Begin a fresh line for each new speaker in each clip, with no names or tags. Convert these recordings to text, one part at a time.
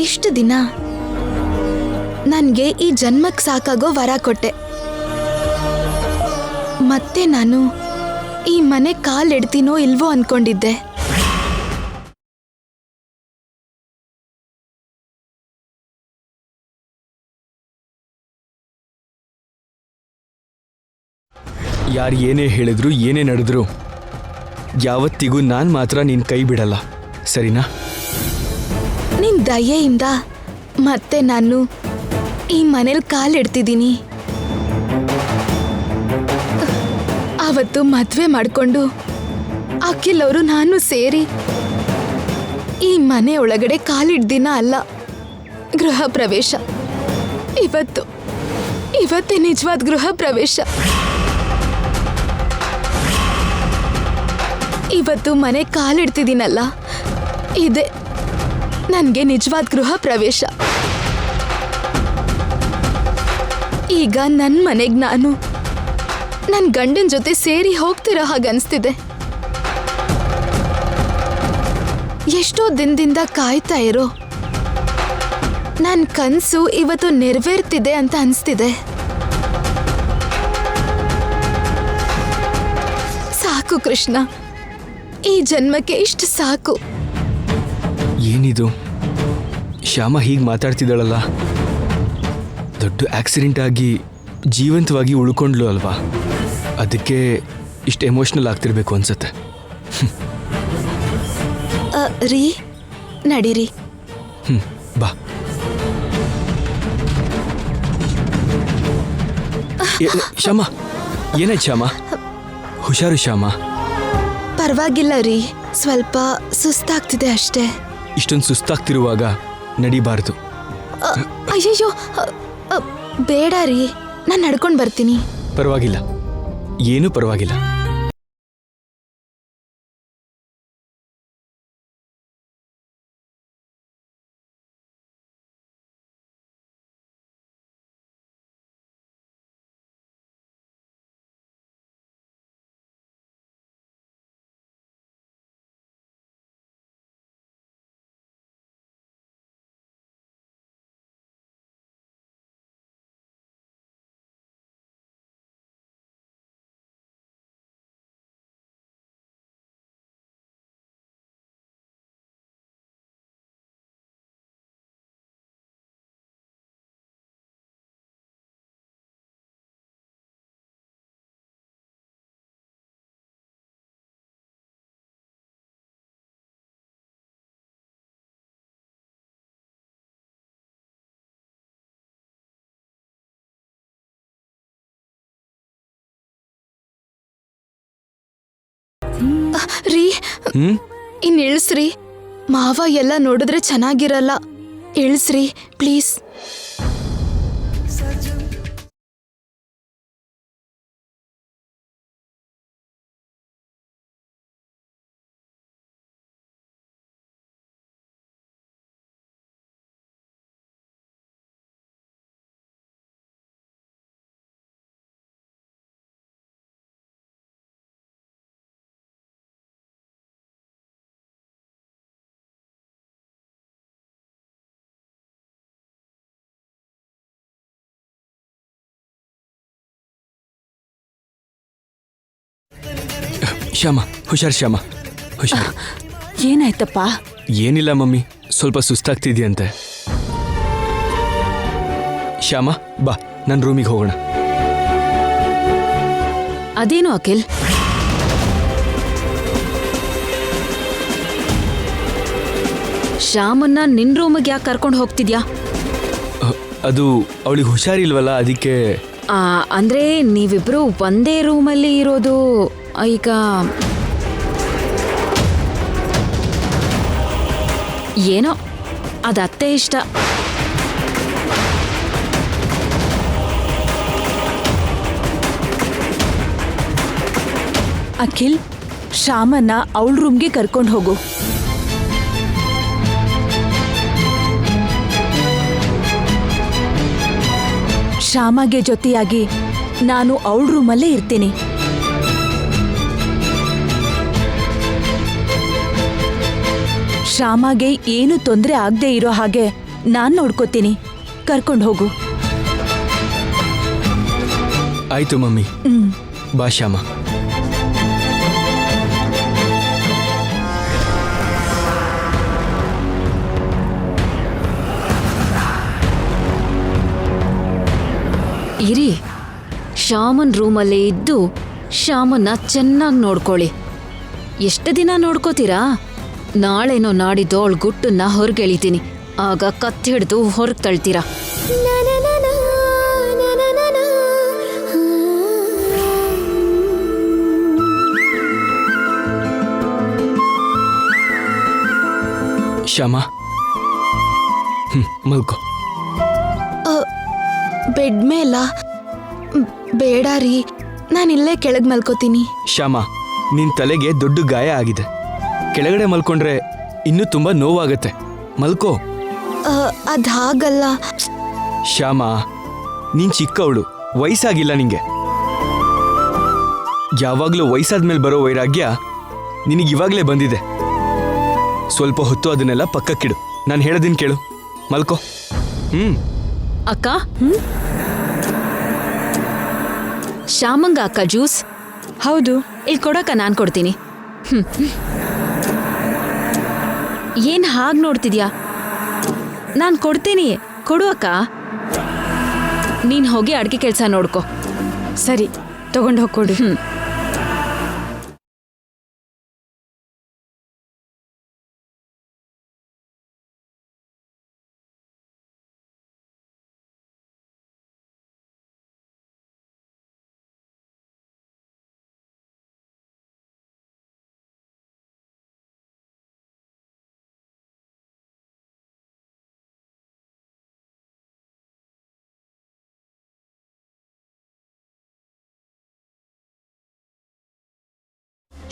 ಇಷ್ಟು ದಿನ ನನಗೆ ಈ ಜನ್ಮಕ್ಕೆ ಸಾಕಾಗೋ ವರ ಕೊಟ್ಟೆ. ಮತ್ತೆ ನಾನು ಈ ಮನೆ ಕಾಲಿಡ್ತೀನೋ ಇಲ್ವೋ ಅನ್ಕೊಂಡಿದ್ದೆ.
ಯಾರು ಏನೇ ಹೇಳಿದ್ರು ಏನೇ ನಡೆದ್ರು ಯಾವತ್ತಿಗೂ ನಾನು ಮಾತ್ರ ನಿನ್ನ ಕೈ ಬಿಡಲ್ಲ, ಸರಿನಾ?
ನಿನ್ ದಯೆಯಿಂದ ಮತ್ತೆ ನಾನು ಈ ಮನೇಲಿ ಕಾಲಿಡ್ತಿದ್ದೀನಿ. ಅವತ್ತು ಮದ್ವೆ ಮಾಡ್ಕೊಂಡು ಅಖಿಲ್ ಅವರು ನಾನು ಸೇರಿ ಈ ಮನೆ ಒಳಗಡೆ ಕಾಲಿಡ್ದಿನ ಅಲ್ಲ, ಗೃಹ ಪ್ರವೇಶ. ಇವತ್ತೇ ನಿಜವಾದ ಗೃಹ ಪ್ರವೇಶ. ಇವತ್ತು ಮನೆ ಕಾಲಿಡ್ತಿದ್ದೀನಲ್ಲ, ಇದೆ ನನಗೆ ನಿಜವಾದ ಗೃಹ ಪ್ರವೇಶ. ಈಗ ನನ್ನ ಮನೆಗೆ ನಾನು ನನ್ನ ಗಂಡನ ಜೊತೆ ಸೇರಿ ಹೋಗ್ತಿರೋ ಹಾಗೆ ಅನಿಸ್ತಿದೆ. ಎಷ್ಟೋ ದಿನದಿಂದ ಕಾಯ್ತಾ ಇರೋ ನನ್ನ ಕನಸು ಇವತ್ತು ನೆರವೇರ್ತಿದೆ ಅಂತ ಅನಿಸ್ತಿದೆ. ಸಾಕು ಕೃಷ್ಣ, ಈ ಜನ್ಮಕ್ಕೆ ಇಷ್ಟು ಸಾಕು.
ಏನಿದು ಶ್ಯಾಮ ಹೀಗೆ ಮಾತಾಡ್ತಿದ್ದಾಳಲ್ಲ? ದೊಡ್ಡ ಆಕ್ಸಿಡೆಂಟ್ ಆಗಿ ಜೀವಂತವಾಗಿ ಉಳ್ಕೊಂಡ್ಲು ಅಲ್ವಾ, ಅದಕ್ಕೆ ಇಷ್ಟು ಎಮೋಷ್ನಲ್ ಆಗ್ತಿರ್ಬೇಕು ಅನ್ಸತ್ತೆ.
ರೀ ನಡೀರಿ.
ಬಾ. ಶ್ಯಾಮ, ಏನಾಯ್ತು ಶ್ಯಾಮ? ಹುಷಾರು ಶ್ಯಾಮ.
ಪರವಾಗಿಲ್ಲ ರೀ, ಸ್ವಲ್ಪ ಸುಸ್ತಾಗ್ತಿದೆ ಅಷ್ಟೇ.
ಇಷ್ಟೊಂದು ಸುಸ್ತಾಗ್ತಿರುವಾಗ ನಡಿಬಾರ್ದು.
ಅಯ್ಯಯ್ಯೋ, ಬೇಡ ರೀ, ನಾನು ನಡ್ಕೊಂಡು ಬರ್ತೀನಿ.
ಪರವಾಗಿಲ್ಲ, ಏನೂ ಪರವಾಗಿಲ್ಲ.
ರೀ, ಇನ್ ಇಳಿಸ್ರಿ. ಮಾವ ಎಲ್ಲ ನೋಡಿದ್ರೆ ಚೆನ್ನಾಗಿರಲ್ಲ. ಇಳಿಸ್ರಿ ಪ್ಲೀಸ್.
ಶ್ಯಾಮ, ಹುಷಾರ್ ಶ್ಯಾಮ, ಹುಷಾರ್.
ಏನಾಯ್ತಪ್ಪ?
ಏನಿಲ್ಲ ಮಮ್ಮಿ, ಸ್ವಲ್ಪ ಸುಸ್ತಾಗ್ತಿದ್ಯಂತೆ. ಶ್ಯಾಮ ಬಾ, ನನ್ನ ರೂಮಿಗೆ ಹೋಗೋಣ.
ಅದೇನು ಅಖಿಲ್, ಶ್ಯಾಮನ್ನ ನಿನ್ ರೂಮಿಗೆ ಯಾಕೆ ಕರ್ಕೊಂಡು ಹೋಗ್ತಿದ್ಯಾ?
ಅದು ಅವಳಿಗೆ ಹುಷಾರಿಲ್ವಲ್ಲ, ಅದಕ್ಕೆ.
ಅಂದ್ರೆ ನೀವಿಬ್ರು ಒಂದೇ ರೂಮಲ್ಲಿ ಇರೋದು ಈಗ? ಏನೋ ಅದತ್ತೆ ಇಷ್ಟ.
ಅಖಿಲ್, ಶ್ಯಾಮನ್ನ ಅವಳ ರೂಮ್ಗೆ ಕರ್ಕೊಂಡು ಹೋಗು. ಶ್ಯಾಮಗೆ ಜೊತೆಯಾಗಿ ನಾನು ಅವಳ ರೂಮಲ್ಲೇ ಇರ್ತೀನಿ. ಶ್ಯಾಮಗೆ ಏನು ತೊಂದರೆ ಆಗದೆ ಇರೋ ಹಾಗೆ ನಾನ್ ನೋಡ್ಕೋತೀನಿ. ಕರ್ಕೊಂಡು ಹೋಗು.
ಆಯ್ತು ಮಮ್ಮಿ. ಬಾ ಶ್ಯಾಮ.
ಇರಿ, ಶ್ಯಾಮನ್ ರೂಮಲ್ಲೇ ಇದ್ದು ಶ್ಯಾಮನ್ನ ಚೆನ್ನಾಗಿ ನೋಡ್ಕೊಳ್ಳಿ. ಎಷ್ಟು ದಿನ ನೋಡ್ಕೋತೀರಾ? ನಾಳೆನೋ ನಾಡಿದ್ದು ಅವಳ ಗುಟ್ಟನ್ನ ಹೊರಗೆಳಿತೀನಿ. ಆಗ ಕತ್ತಿ ಹಿಡಿದು ಹೊರಗೆ ತಳ್ತೀರಾ.
ಶ್ಯಾಮ, ಮಲ್ಕೋ.
ಬೆಡ್ ಮೇಲ? ಬೇಡ ರೀ, ನಾನಿಲ್ಲೇ ಕೆಳಗೆ ಮಲ್ಕೋತೀನಿ.
ಶ್ಯಾಮ, ನಿನ್ ತಲೆಗೆ ದೊಡ್ಡ ಗಾಯ ಆಗಿದೆ. ಕೆಳಗಡೆ ಮಲ್ಕೊಂಡ್ರೆ ಇನ್ನೂ ತುಂಬಾ ನೋವಾಗತ್ತೆ. ಮಲ್ಕೋ.
ಅದ್ ಹಾಗಲ್ಲ.
ಶ್ಯಾಮ, ನೀನ್ ಚಿಕ್ಕವಳು, ವಯಸ್ಸಾಗಿಲ್ಲ ನಿಂಗೆ. ಯಾವಾಗ್ಲೂ ವಯಸ್ಸಾದ್ಮೇಲೆ ಬರೋ ವೈರಾಗ್ಯ ನಿನಗಿವಾಗ್ಲೇ ಬಂದಿದೆ. ಸ್ವಲ್ಪ ಹೊತ್ತು ಅದನ್ನೆಲ್ಲ ಪಕ್ಕಕ್ಕಿಡು. ನಾನು ಹೇಳೋದಿನ್ ಕೇಳು. ಮಲ್ಕೋ.
ಅಕ್ಕ, ಶ್ಯಾಮಂಗ ಅಕ್ಕ ಜ್ಯೂಸ್?
ಹೌದು.
ಇಲ್ಲಿ ಕೊಡಕ್ಕ, ನಾನು ಕೊಡ್ತೀನಿ. ಏನ್ ಹಾಗೆ ನೋಡ್ತಿದ್ಯಾ? ನಾನು ಕೊಡ್ತೀನಿ, ಕೊಡು ಅಕ್ಕ. ನೀನ್ ಹೋಗಿ ಅಡ್ಗೆ ಕೆಲಸ ನೋಡ್ಕೊ.
ಸರಿ, ತಗೊಂಡು ಹೋಗ್ಕೊಡು.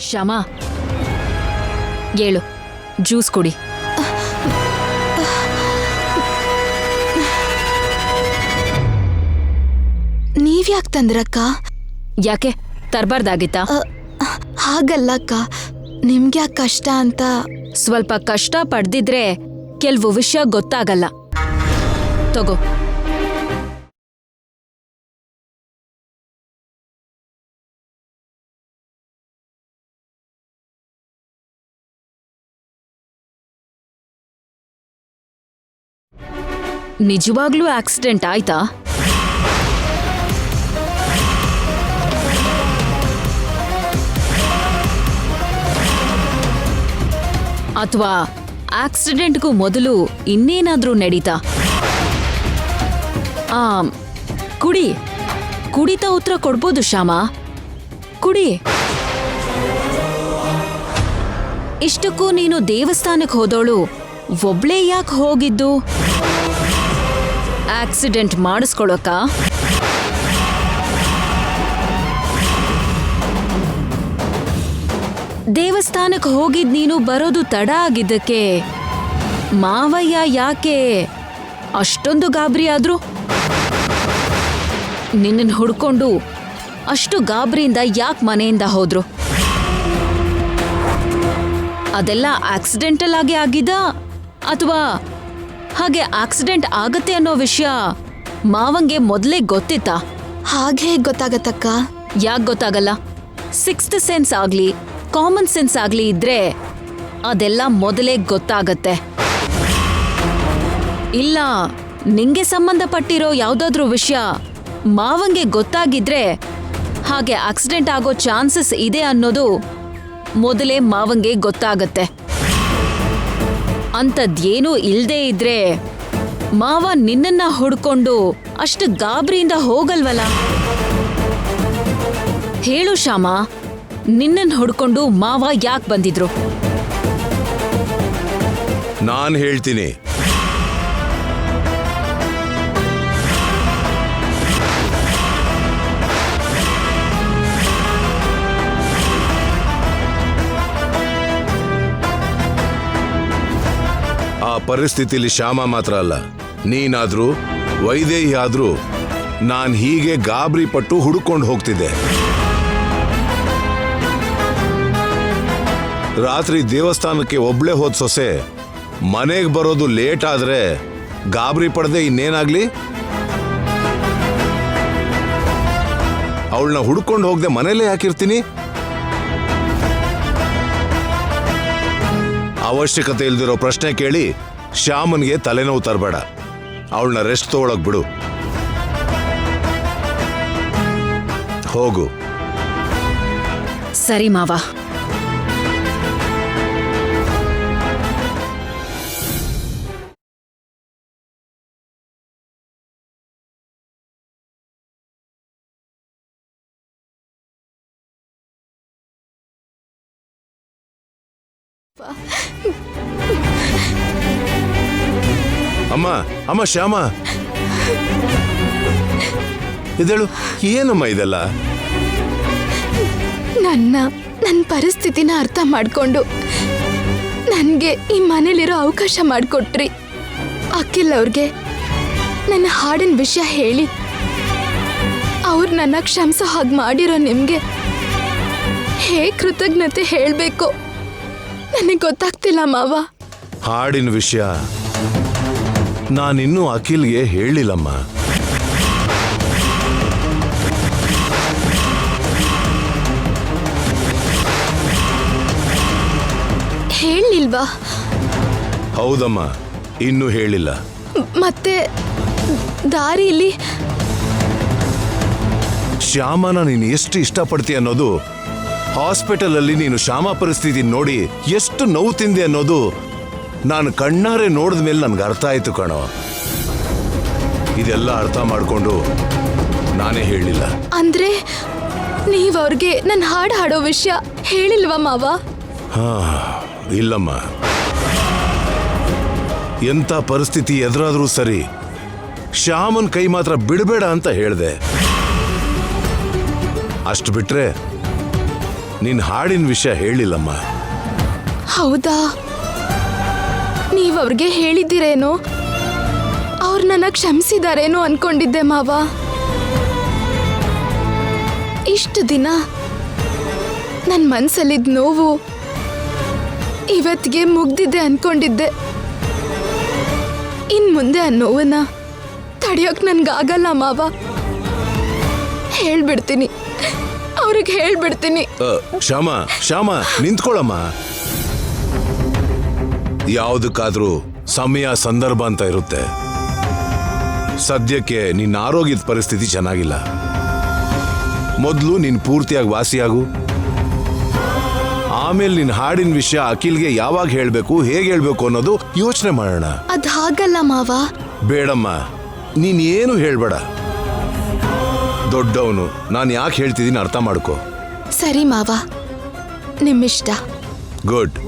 ಶ್ಯಾಮ, ಹೇಳು, ಜ್ಯೂಸ್ ಕುಡಿ.
ನೀವ್ಯಾಕೆ ತಂದ್ರಕ್ಕ?
ಯಾಕೆ, ತರಬಾರ್ದಾಗಿತ್ತಾ?
ಹಾಗಲ್ಲಕ್ಕ, ನಿಮ್ಗೆ ಕಷ್ಟ ಅಂತ.
ಸ್ವಲ್ಪ ಕಷ್ಟ ಪಡ್ದಿದ್ರೆ ಕೆಲವು ವಿಷಯ ಗೊತ್ತಾಗಲ್ಲ. ತಗೋ. ನಿಜವಾಗ್ಲೂ ಆಕ್ಸಿಡೆಂಟ್ ಆಯ್ತಾ? ಅಥವಾ ಆಕ್ಸಿಡೆಂಟ್ಗೂ ಮೊದಲು ಇನ್ನೇನಾದ್ರೂ ನಡೀತಾ? ಕುಡಿ, ಕುಡಿತಾ ಉತ್ತರ ಕೊಡ್ಬೋದು ಶ್ಯಾಮ. ಕುಡಿ. ಇಷ್ಟಕ್ಕೂ ನೀನು ದೇವಸ್ಥಾನಕ್ಕೆ ಹೋದೋಳು ಒಬ್ಳೇ ಯಾಕೆ ಹೋಗಿದ್ದು? ಆಕ್ಸಿಡೆಂಟ್ ಮಾಡಿಸ್ಕೊಳಕ? ದೇವಸ್ಥಾನಕ್ಕೆ ಹೋಗಿದ್ ನೀನು ಬರೋದು ತಡ ಆಗಿದ್ದಕ್ಕೆ ಮಾವಯ್ಯ ಯಾಕೆ ಅಷ್ಟೊಂದು ಗಾಬರಿ ಆದ್ರು? ನಿನ್ನನ್ನು ಹುಡ್ಕೊಂಡು ಅಷ್ಟು ಗಾಬರಿಯಿಂದ ಯಾಕೆ ಮನೆಯಿಂದ ಹೋದ್ರು? ಅದೆಲ್ಲ ಆಕ್ಸಿಡೆಂಟಲ್ ಆಗಿ ಆಗಿದ್ದ, ಅಥವಾ ಹಾಗೆ ಆಕ್ಸಿಡೆಂಟ್ ಆಗತ್ತೆ ಅನ್ನೋ ವಿಷಯ ಮಾವಂಗೆ ಮೊದಲೇ ಗೊತ್ತಿತ್ತಾ?
ಹಾಗೆ ಗೊತ್ತಾಗತ್ತಕ್ಕ.
ಯಾಕೆ ಗೊತ್ತಾಗಲ್ಲ? ಸಿಕ್ಸ್ತ್ ಸೆನ್ಸ್ ಆಗ್ಲಿ ಕಾಮನ್ ಸೆನ್ಸ್ ಆಗ್ಲಿ ಇದ್ರೆ ಅದೆಲ್ಲ ಮೊದಲೇ ಗೊತ್ತಾಗತ್ತೆ. ಇಲ್ಲ, ನಿಂಗೆ ಸಂಬಂಧಪಟ್ಟಿರೋ ಯಾವ್ದಾದ್ರೂ ವಿಷಯ ಮಾವಂಗೆ ಗೊತ್ತಾಗಿದ್ರೆ ಹಾಗೆ ಆಕ್ಸಿಡೆಂಟ್ ಆಗೋ ಚಾನ್ಸಸ್ ಇದೆ ಅನ್ನೋದು ಮೊದಲೇ ಮಾವಂಗೆ ಗೊತ್ತಾಗತ್ತೆ. ಅಂಥದ್ದೇನೂ ಇಲ್ದೇ ಇದ್ರೆ ಮಾವ ನಿನ್ನನ್ನ ಹುಡ್ಕೊಂಡು ಅಷ್ಟು ಗಾಬರಿಯಿಂದ ಹೋಗಲ್ವಲ್ಲ? ಹೇಳು ಶ್ಯಾಮ, ನಿನ್ನನ್ನು ಹುಡ್ಕೊಂಡು ಮಾವ ಯಾಕೆ ಬಂದಿದ್ರು?
ನಾನ್ ಹೇಳ್ತೀನಿ. ಆ ಪರಿಸ್ಥಿತಿಲಿ ಶ್ಯಾಮ ಮಾತ್ರ ಅಲ್ಲ, ನೀನಾದ್ರೂ ವೈದೇಹಿ ಆದ್ರೂ ನಾನ್ ಹೀಗೆ ಗಾಬರಿ ಪಟ್ಟು ಹುಡುಕೊಂಡು ಹೋಗ್ತಿದ್ದೆ. ರಾತ್ರಿ ದೇವಸ್ಥಾನಕ್ಕೆ ಒಬ್ಳೆ ಹೋದ್ ಸೊಸೆ ಮನೆಗೆ ಬರೋದು ಲೇಟ್ ಆದ್ರೆ ಗಾಬರಿ ಪಡದೆ ಇನ್ನೇನಾಗ್ಲಿ? ಅವಳನ್ನ ಹುಡ್ಕೊಂಡು ಹೋಗದೆ ಮನೇಲೇ ಹಾಕಿರ್ತೀನಿ. ಅವಶ್ಯಕತೆ ಇಲ್ದಿರೋ ಪ್ರಶ್ನೆ ಕೇಳಿ ಶ್ಯಾಮನ್ಗೆ ತಲೆನೋವು ತರಬೇಡ. ಅವಳನ್ನ ರೆಸ್ಟ್ ತಗೊಳಕ್ ಬಿಡು. ಹೋಗು.
ಸರಿ ಮಾವ.
ಅಮ್ಮ ಅಮ್ಮ ಶ್ಯಾಮ, ಇದಳು ಏನಮ್ಮ ಇದೆಲ್ಲ?
ನನ್ನ ಪರಿಸ್ಥಿತಿನ ಅರ್ಥ ಮಾಡ್ಕೊಂಡು ನನಗೆ ಈ ಮನೇಲಿರೋ ಅವಕಾಶ ಮಾಡಿಕೊಟ್ರಿ. ಅಖಿಲ್ ಅವ್ರಿಗೆ ನನ್ನ ಹಾಡಿನ ವಿಷಯ ಹೇಳಿ ಅವ್ರು ನನ್ನ ಕ್ಷಮಿಸೋ ಹಾಗೆ ಮಾಡಿರೋ ನಿಮಗೆ ಹೇಗೆ ಕೃತಜ್ಞತೆ ಹೇಳಬೇಕು ನನಗೆ ಗೊತ್ತಾಗ್ತಿಲ್ಲ ಮಾವ.
ಹಾಡಿನ ವಿಷಯ ನಾನಿನ್ನೂ ಅಖಿಲ್ಗೆ ಹೇಳಿಲ್ಲಮ್ಮ.
ಹೇಳಿಲ್ವಾ?
ಹೌದಮ್ಮ, ಇನ್ನೂ ಹೇಳಿಲ್ಲ.
ಮತ್ತೆ ದಾರಿಲಿ
ಶ್ಯಾಮನ ನೀನು ಎಷ್ಟು ಇಷ್ಟಪಡ್ತೀಯ ಅನ್ನೋದು, ಹಾಸ್ಪಿಟಲ್ ಅಲ್ಲಿ ನೀನು ಶ್ಯಾಮ ಪರಿಸ್ಥಿತಿ ನೋಡಿ ಎಷ್ಟು ನೋವು ತಿಂದೆ ಅನ್ನೋದು ನಾನು ಕಣ್ಣಾರೆ ನೋಡಿದ ಮೇಲೆ ನನ್ಗೆ ಅರ್ಥ ಆಯ್ತು ಕಣೋ. ಇದೆಲ್ಲ ಅರ್ಥ ಮಾಡ್ಕೊಂಡು ನಾನೇ ಹೇಳಿಲ್ಲ.
ಅಂದ್ರೆ ನೀವ್ ಅವ್ರಿಗೆ ನನ್ನ ಹಾಡು ಹಾಡೋ ವಿಷಯ ಹೇಳಿಲ್ವಾ ಮಾವ?
ಹಾ, ಇಲ್ಲಮ್ಮ. ಎಂಥ ಪರಿಸ್ಥಿತಿ ಎದುರಾದ್ರೂ ಸರಿ ಶ್ಯಾಮನ್ ಕೈ ಮಾತ್ರ ಬಿಡಬೇಡ ಅಂತ ಹೇಳ್ದೆ. ಅಷ್ಟು ಬಿಟ್ರೆ ನಿನ್ ಹಾಡಿನ ವಿಷಯ ಹೇಳಿಲ್ಲಮ್ಮ.
ಹೌದಾ? ನೀವ್ ಅವ್ರಿಗೆ ಹೇಳಿದ್ದೀರೇನೋ, ಅವ್ರು ನನ್ನ ಕ್ಷಮಿಸಿದಾರೇನೋ ಅನ್ಕೊಂಡಿದ್ದೆ ಮಾವ. ಇಷ್ಟು ದಿನ ನನ್ನ ಮನ್ಸಲ್ಲಿದ್ದ ನೋವು ಇವತ್ತಿಗೆ ಮುಗ್ದಿದೆ ಅನ್ಕೊಂಡಿದ್ದೆ. ಇನ್ ಮುಂದೆ ಆ ನೋವನ್ನ ತಡೆಯೋಕ್ ನನ್ಗಾಗಲ್ಲ ಮಾವ. ಹೇಳ್ಬಿಡ್ತೀನಿ, ಅವ್ರಿಗೆ ಹೇಳ್ಬಿಡ್ತೀನಿ.
ಶ್ಯಾಮ ಶ್ಯಾಮ, ನಿಂತ್ಕೊಳ್ಳಮ್ಮ. ಯಾವುದಕ್ಕಾದ್ರೂ ಸಮಯ ಸಂದರ್ಭ ಅಂತ ಇರುತ್ತೆ. ಸದ್ಯಕ್ಕೆ ನಿನ್ನ ಆರೋಗ್ಯದ ಪರಿಸ್ಥಿತಿ ಚೆನ್ನಾಗಿಲ್ಲ. ಮೊದಲು ನೀನ್ ಪೂರ್ತಿಯಾಗಿ ವಾಸಿಯಾಗು. ಆಮೇಲೆ ನಿನ್ನ ಹಾಡಿನ ವಿಷಯ ಅಖಿಲ್ಗೆ ಯಾವಾಗ ಹೇಳ್ಬೇಕು, ಹೇಗೆ ಹೇಳ್ಬೇಕು ಅನ್ನೋದು ಯೋಚನೆ ಮಾಡೋಣ.
ಅದ್ ಹಾಗಲ್ಲ ಮಾವ.
ಬೇಡಮ್ಮ, ನೀನ್ ಏನು ಹೇಳ್ಬೇಡ. ದೊಡ್ಡವನು, ನಾನು ಯಾಕೆ ಹೇಳ್ತಿದ್ದೀನಿ ಅರ್ಥ ಮಾಡ್ಕೋ.
ಸರಿ ಮಾವ, ನಿಮ್ಮಿಷ್ಟ.
ಗುಡ್.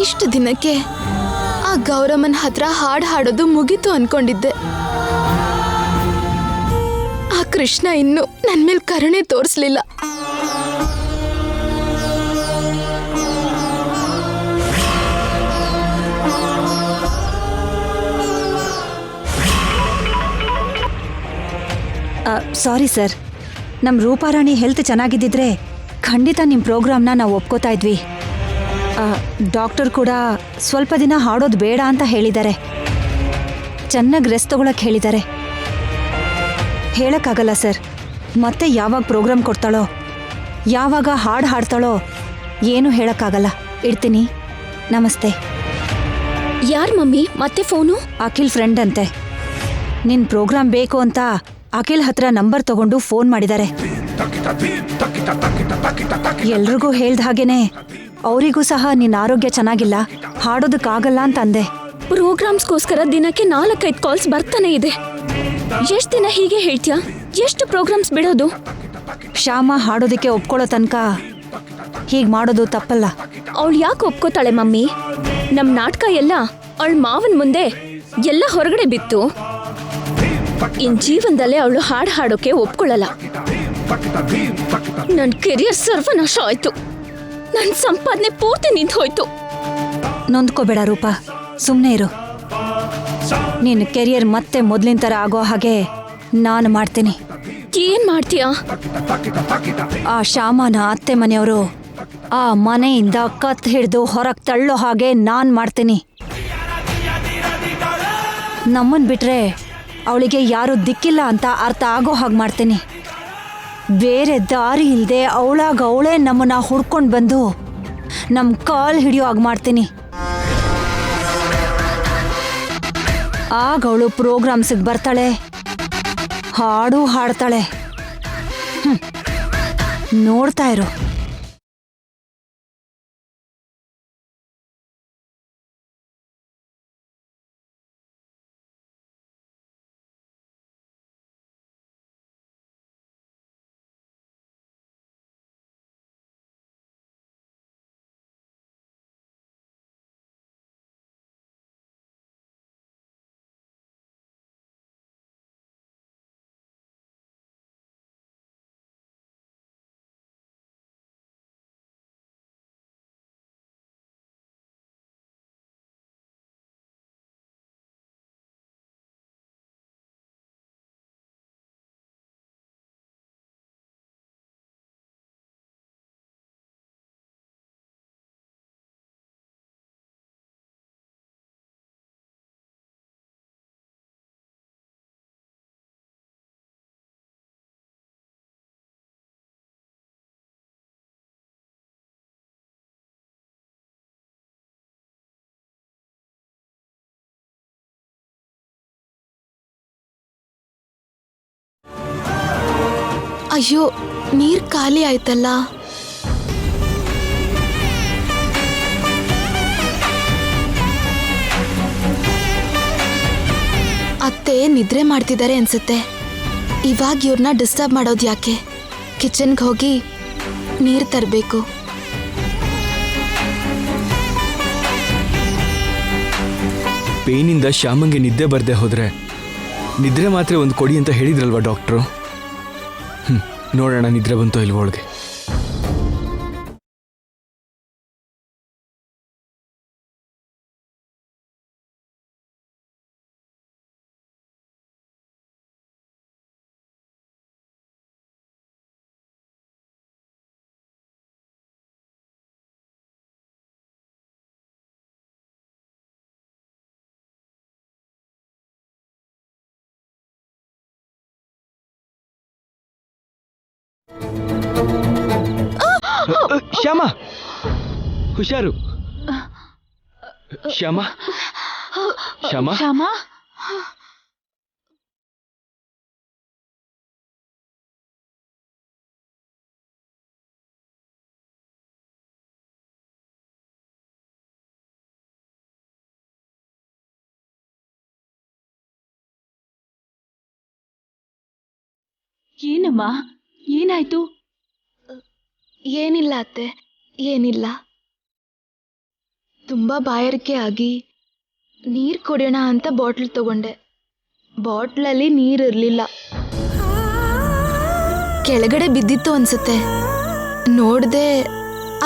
ಇಷ್ಟು ದಿನಕ್ಕೆ ಆ ಗೌರಮ್ಮನ ಹತ್ರ ಹಾಡು ಹಾಡೋದು ಮುಗೀತು ಅನ್ಕೊಂಡಿದ್ದೆ. ಆ ಕೃಷ್ಣ ಇನ್ನು ನನ್ ಮೇಲೆ ಕರುಣೆ ತೋರಿಸ್ಲಿಲ್ಲ.
ಸಾರಿ ಸರ್, ನಮ್ಮ ರೂಪಾರಾಣಿ ಹೆಲ್ತ್ ಚೆನ್ನಾಗಿದ್ದಿದ್ರೆ ಖಂಡಿತ ನಿಮ್ಮ ಪ್ರೋಗ್ರಾಮ್ನ ನಾವು ಒಪ್ಕೋತಾ ಇದ್ವಿ. ಡಾಕ್ಟರ್ ಕೂಡ ಸ್ವಲ್ಪ ದಿನ ಹಾಡೋದು ಬೇಡ ಅಂತ ಹೇಳಿದ್ದಾರೆ. ಚೆನ್ನಾಗಿ ರೆಸ್ಟ್ ತಗೊಳಕ್ಕೆ ಹೇಳಿದ್ದಾರೆ. ಹೇಳಕ್ಕಾಗಲ್ಲ ಸರ್, ಮತ್ತೆ ಯಾವಾಗ ಪ್ರೋಗ್ರಾಮ್ ಕೊಡ್ತಾಳೋ, ಯಾವಾಗ ಹಾಡು ಹಾಡ್ತಾಳೋ ಏನೂ ಹೇಳಕ್ಕಾಗಲ್ಲ. ಇಡ್ತೀನಿ, ನಮಸ್ತೆ.
ಯಾರ್ ಮಮ್ಮಿ ಮತ್ತೆ ಫೋನು?
ಅಖಿಲ್ ಫ್ರೆಂಡ್ ಅಂತೆ. ನಿನ್ನ ಪ್ರೋಗ್ರಾಮ್ ಬೇಕು ಅಂತ ಅಖಿಲ್ ಹತ್ರ ನಂಬರ್ ತಗೊಂಡು ಫೋನ್ ಮಾಡಿದ್ದಾರೆ. ಎಲ್ರಿಗೂ ಹೇಳ್ದ ಹಾಗೇನೆ ಅವರಿಗೂ ಸಹ ನಿನ್ನ ಆರೋಗ್ಯ ಚೆನ್ನಾಗಿಲ್ಲ, ಹಾಡೋದಕ್ಕಾಗಲ್ಲ ಅಂತ ಅಂದೆ.
ಪ್ರೋಗ್ರಾಮ್ಸ್ಗೋಸ್ಕರ ದಿನಕ್ಕೆ 4-5 ಕಾಲ್ಸ್ ಬರ್ತಾನೆ ಇದೆ. ಎಷ್ಟು ದಿನ ಹೀಗೆ ಹೇಳ್ತೀಯಾ? ಎಷ್ಟು ಪ್ರೋಗ್ರಾಮ್ಸ್ ಬಿಡೋದು?
ಶ್ಯಾಮ ಹಾಡೋದಕ್ಕೆ ಒಪ್ಕೊಳ್ಳೋ ತನಕ ಹೀಗೆ ಮಾಡೋದು ತಪ್ಪಲ್ಲ.
ಅವಳು ಯಾಕೆ ಒಪ್ಕೋತಾಳೆ ಮಮ್ಮಿ? ನಮ್ ನಾಟಕ ಎಲ್ಲ ಅವಳ ಮಾವನ್ ಮುಂದೆ ಎಲ್ಲ ಹೊರಗಡೆ ಬಿತ್ತು. ಇನ್ ಜೀವನದಲ್ಲೇ ಅವಳು ಹಾಡು ಹಾಡೋಕೆ ಒಪ್ಕೊಳ್ಳಲ್ಲ. ನನ್ ಕೆರಿಯರ್ ಸರ್ವನಾಶ ಆಯ್ತು. ನನ್ ಸಂಪಾದನೆ ಪೂರ್ತಿ ನಿಂತು ಹೋಯ್ತು.
ನೊಂದ್ಕೋಬೇಡ ರೂಪ, ಸುಮ್ಮನೆ ಇರು. ನಿನ್ನ ಕೆರಿಯರ್ ಮತ್ತೆ ಮೊದಲಿನ ಥರ ಆಗೋ ಹಾಗೆ ನಾನು ಮಾಡ್ತೀನಿ.
ಏನ್ ಮಾಡ್ತೀಯಾ?
ಆ ಶ್ಯಾಮನ ಅತ್ತೆ ಮನೆಯವರು ಆ ಮನೆಯಿಂದ ಕತ್ ಹಿಡಿದು ಹೊರಗೆ ತಳ್ಳೋ ಹಾಗೆ ನಾನು ಮಾಡ್ತೀನಿ. ನಮ್ಮನ್ ಬಿಟ್ರೆ ಅವಳಿಗೆ ಯಾರೂ ದಿಕ್ಕಿಲ್ಲ ಅಂತ ಅರ್ಥ ಆಗೋ ಹಾಗೆ ಮಾಡ್ತೀನಿ. ಬೇರೆ ದಾರಿ ಇಲ್ಲದೆ ಅವಳೇ ನಮ್ಮನ್ನ ಹುಡ್ಕೊಂಡು ಬಂದು ನಮ್ಮ ಕಾಲ್ ಹಿಡಿಯೋ ಹಾಗೆ ಮಾಡ್ತೀನಿ. ಆಗ ಅವಳು ಪ್ರೋಗ್ರಾಮ್ಸಿಗೆ ಬರ್ತಾಳೆ, ಹಾಡು ಹಾಡ್ತಾಳೆ. ನೋಡ್ತಾ ಇರು.
ಅಯ್ಯೋ, ನೀರ್ ಖಾಲಿ ಆಯ್ತಲ್ಲ. ಅತ್ತೆ ನಿದ್ರೆ ಮಾಡ್ತಿದ್ದಾರೆ ಅನ್ಸುತ್ತೆ. ಇವಾಗ ಇವ್ರನ್ನ ಡಿಸ್ಟರ್ಬ್ ಮಾಡೋದು ಯಾಕೆ? ಕಿಚನ್ಗೆ ಹೋಗಿ ನೀರು ತರಬೇಕು.
ಪೇಯ್ನಿಂದ ಶ್ಯಾಮಂಗೆ ನಿದ್ದೆ ಬರ್ದೆ ಹೋದ್ರೆ ನಿದ್ರೆ ಮಾತ್ರೆ ಒಂದು ಕೊಡಿ ಅಂತ ಹೇಳಿದ್ರಲ್ವಾ ಡಾಕ್ಟ್ರು? ನೋಡೋಣ ನಿದ್ರೆ ಬಂತೋ ಇಲ್ವೋ ಒಳಗೆ. ಶ್ಯಾಮ, ಹುಷಾರು. ಶ್ಯಾಮ, ಶ್ಯಾಮ,
ಶ್ಯಾಮ, ಏನಮ್ಮ, ಏನಾಯ್ತು?
ಏನಿಲ್ಲ ಅತ್ತೆ, ಏನಿಲ್ಲ. ತುಂಬ ಬಾಯಾರಿಕೆ ಆಗಿ ನೀರು ಕುಡಿಯೋಣ ಅಂತ ಬಾಟ್ಲ್ ತಗೊಂಡೆ. ಬಾಟ್ಲಲ್ಲಿ ನೀರಿರಲಿಲ್ಲ, ಕೆಳಗಡೆ ಬಿದ್ದಿತ್ತು ಅನ್ಸುತ್ತೆ. ನೋಡ್ದೆ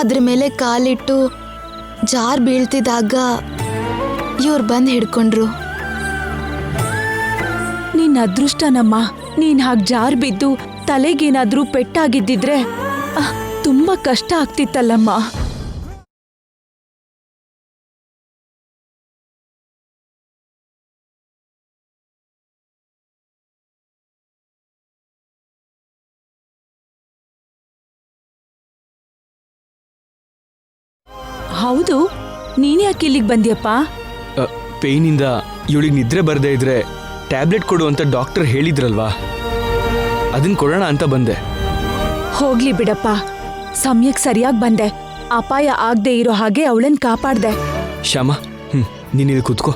ಅದ್ರ ಮೇಲೆ ಕಾಲಿಟ್ಟು ಜಾರ್ ಬೀಳ್ತಿದ್ದಾಗ ಇವ್ರು ಬಂದು ಹಿಡ್ಕೊಂಡ್ರು.
ನಿನ್ನ ಅದೃಷ್ಟನಮ್ಮ, ನೀನ್ ಹಾಗೆ ಜಾರ್ ಬಿದ್ದು ತಲೆಗೇನಾದ್ರೂ ಪೆಟ್ಟಾಗಿದ್ದಿದ್ರೆ ತುಂಬಾ ಕಷ್ಟ ಆಗ್ತಿತ್ತಲ್ಲಮ್ಮ. ಹೌದು, ನೀನ್ ಯಾಕೆ ಇಲ್ಲಿಗೆ ಬಂದ್ಯಪ್ಪ?
ಪೇಯ್ನಿಂದ ಇವಳಿಗೆ ನಿದ್ರೆ ಬರ್ದೇ ಇದ್ರೆ ಟ್ಯಾಬ್ಲೆಟ್ ಕೊಡು ಅಂತ ಡಾಕ್ಟರ್ ಹೇಳಿದ್ರಲ್ವಾ, ಅದನ್ನ ಕೊಡೋಣ ಅಂತ ಬಂದೆ.
ಹೋಗ್ಲಿ ಬಿಡಪ್ಪ, ಸಮಯಕ್ಕೆ ಸರಿಯಾಗಿ ಬಂದೆ. ಅಪಾಯ ಆಗದೆ ಇರೋ ಹಾಗೆ ಅವಳನ್ ಕಾಪಾಡ್ದೆ.
ಶ್ಯಾಮ, ನೀನಿಲ್ಲಿ ಕೂತ್ಕೋ.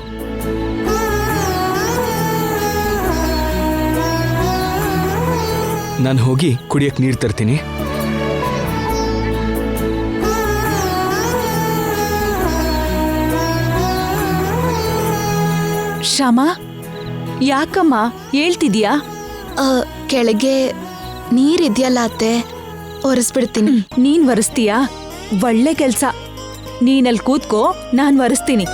ನಾನು ಹೋಗಿ ಕುಡಿಯಕ್ಕೆ ನೀರು ತರ್ತೀನಿ.
ಶ್ಯಾಮ, ಯಾಕಮ್ಮ ಹೇಳ್ತಿದ್ಯಾ?
ಕೆಳಗೆ ನೀರಿದೆಯಲ್ಲ ಅತ್ತೆ, ಒರೆಸ್ಬಿಡ್ತೀನಿ.
ನೀನ್ ಒರೆಸ್ತೀಯಾ? ಒಳ್ಳೆ ಕೆಲ್ಸ. ನೀನಲ್ಲಿ ಕೂತ್ಕೋ, ನಾನ್ ಒರೆಸ್ತೀನಿ.